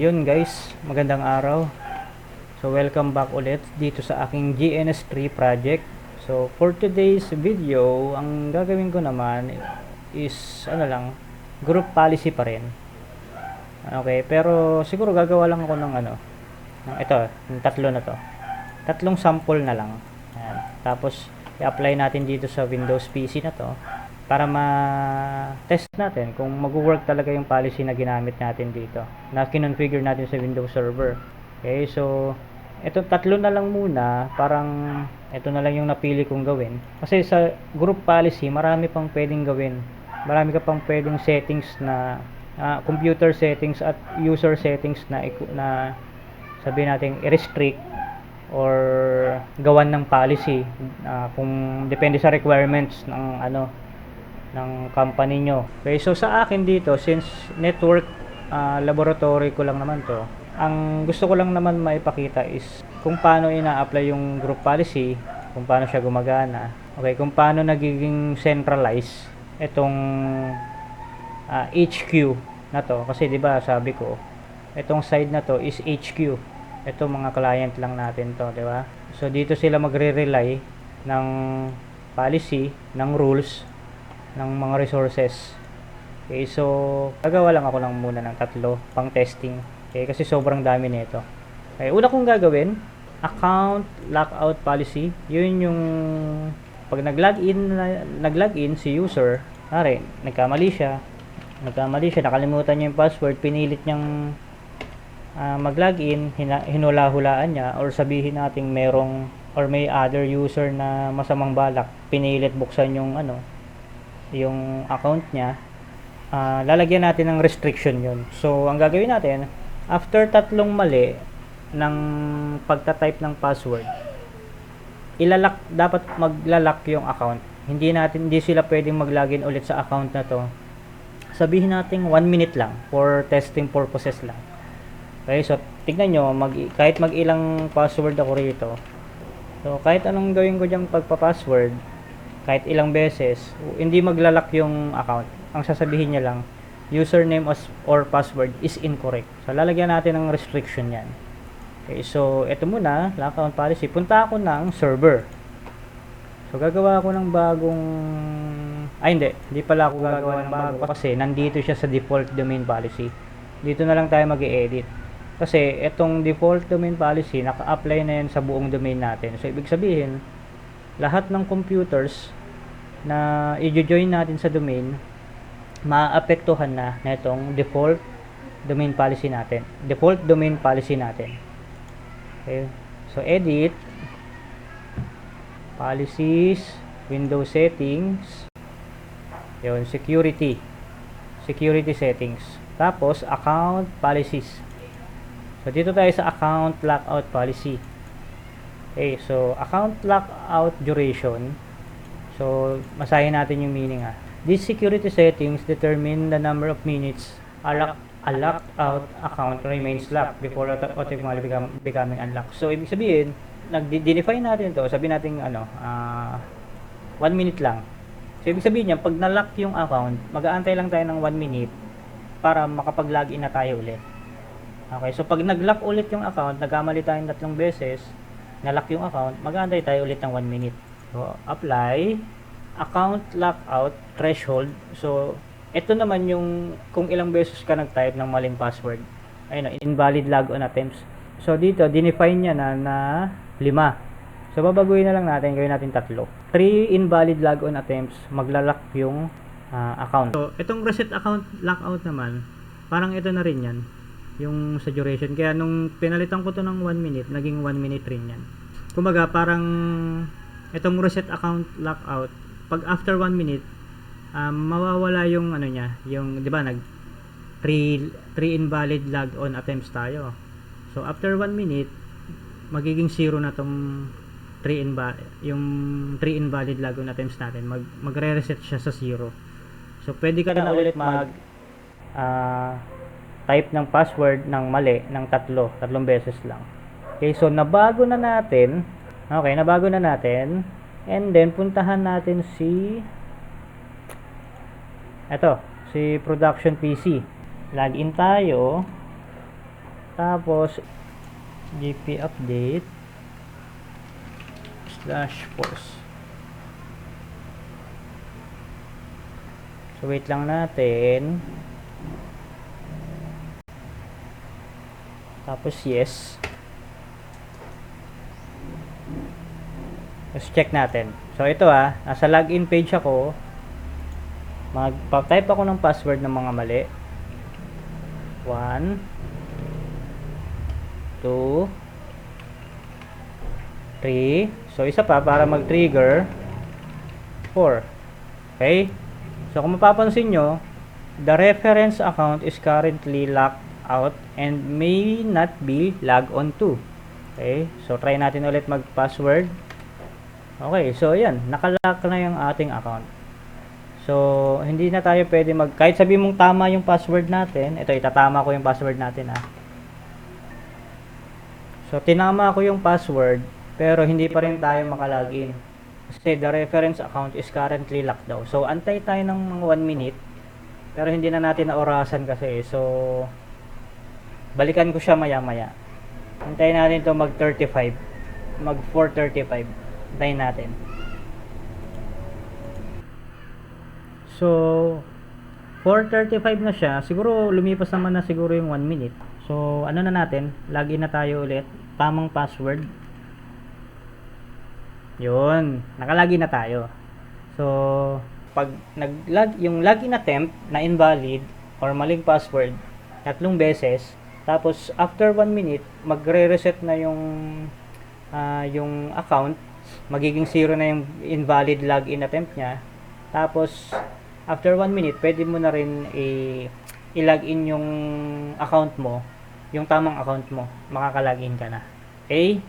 Yun guys, magandang araw. So welcome back ulit dito sa aking GNS3 project. So for today's video, ang gagawin ko naman is group policy pa rin. Okay, pero siguro gagawa lang ako ng ng tatlo na to. Tatlong sample na lang. Ayan. Tapos i-apply natin dito sa Windows PC na to para ma-test natin kung mag-work talaga yung policy na ginamit natin dito, na kinonfigure natin sa Windows Server. Okay, so ito tatlo na lang muna, parang ito na lang yung napili kong gawin. Kasi sa group policy, marami pang pwedeng gawin. Marami ka pang pwedeng settings na computer settings at user settings na sabihin natin i-restrict or gawan ng policy kung depende sa requirements ng company nyo. Okay, so sa akin dito, since network laboratory ko lang naman to, ang gusto ko lang naman maipakita is kung paano ina-apply yung group policy, kung paano siya gumagana, okay, kung paano nagiging centralized itong HQ na to. Kasi di ba sabi ko, itong side na to is HQ. Ito mga client lang natin to, di ba? So dito sila magre-rely ng policy, ng rules, ng mga resources. Okay, so gagawa lang ako muna ng tatlo pang testing. Okay, kasi sobrang dami nito. Okay, una kong gagawin, account lockout policy. Yun yung pag nag-login si user, nagkamali siya, nakalimutan niya yung password, pinilit niyang mag-login, hinula-hulaan niya, or sabihin nating may other user na masamang balak, pinilit buksan yung account niya, lalagyan natin ng restriction yun. So ang gagawin natin, after tatlong mali ng pagta-type ng password, dapat maglalak yung account. Hindi sila pwedeng mag-login ulit sa account na to. Sabihin natin 1 minute lang for testing purposes lang. Okay, so tignan nyo, kahit mag-ilang password ako rito, so kahit anong gawin ko diyang pagpa-password, kahit ilang beses, hindi maglalak yung account. Ang sasabihin niya lang, username or password is incorrect. So lalagyan natin ng restriction yan. Okay, so ito muna, lockout policy. Punta ako ng server. So gagawa ako ng bagong hindi pala ako gagawa ng bago kasi nandito siya sa default domain policy. Dito na lang tayo mag-i-edit. Kasi itong default domain policy, naka-apply na yan sa buong domain natin. So ibig sabihin, lahat ng computers na i-join natin sa domain, maapektuhan na itong default domain policy natin. Okay. So edit, policies, Windows settings, yun, security settings. Tapos account policies. So dito tayo sa account lockout policy. Okay, so account lockout duration. So masahin natin yung meaning These security settings determine the number of minutes a locked out account remains locked before automatically becoming unlocked. So ibig sabihin, nag-define natin to, sabihin natin 1 minute lang. So ibig sabihin niya, pag na-lock yung account, mag-aantay lang tayo ng 1 minute para makapag-login na tayo ulit. Okay, so pag nag-lock ulit yung account, nagkamali tayong 3 beses, na-lock yung account, mag-aantay tayo ulit ng 1 minute. So apply account lockout threshold. So ito naman yung kung ilang beses ka nag-type ng maling password. Ayun, invalid logon attempts. So dito, dinefine niya na 5. So babaguhin na lang natin, gawin natin 3. 3 invalid logon attempts, maglalak yung account. So itong reset account lockout naman, parang ito na rin yan, yung sa duration. Kaya nung pinalitan ko to ng 1 minute, naging 1 minute rin yan. Kumbaga parang itong reset account lockout, pag after 1 minute, mawawala yung yung 'di ba 3 invalid logon attempts tayo. So after 1 minute, magiging 0 na tong 3 invalid logon attempts natin. Magre-reset siya sa 0. So pwede ka na ulit type ng password ng mali ng 3 beses lang. Okay, so nabago na natin. And then puntahan natin si production PC. Login tayo. Tapos, gp update /force. So, wait lang natin. Tapos, yes. Let's check natin. So, ito nasa login page ako. Magpa-type ako ng password ng mga mali. 1 2 3. So, isa pa para mag-trigger. 4. Okay? So, kung mapapansin nyo, the reference account is currently locked out and may not be logged on to. Okay? So, try natin ulit mag-password. Okay. So, yan. Nakalock na yung ating account. So, hindi na tayo pwede kahit sabi mong tama yung password natin, ito, itatama ko yung password natin So, tinama ko yung password, pero hindi pa rin tayo makalogin. Kasi the reference account is currently locked daw. So, antay tayo ng mga 1 minute, pero hindi na natin naorasan kasi. So, balikan ko siya maya-maya. Antayin natin to mag 35. Mag 4:35. Antayin natin. So, 4:35 na siya. Siguro lumipas naman na siguro yung 1 minute. So, ano na natin? Login na tayo ulit. Tamang password. Yun. Nakalagin na tayo. So, pag yung login attempt na invalid or maling password 3 beses, tapos after 1 minute, magre-reset na yung account. Magiging 0 na yung invalid login attempt niya. Tapos, after 1 minute, pwede mo na rin i-login yung account mo, yung tamang account mo. Makaka-login ka na. Okay?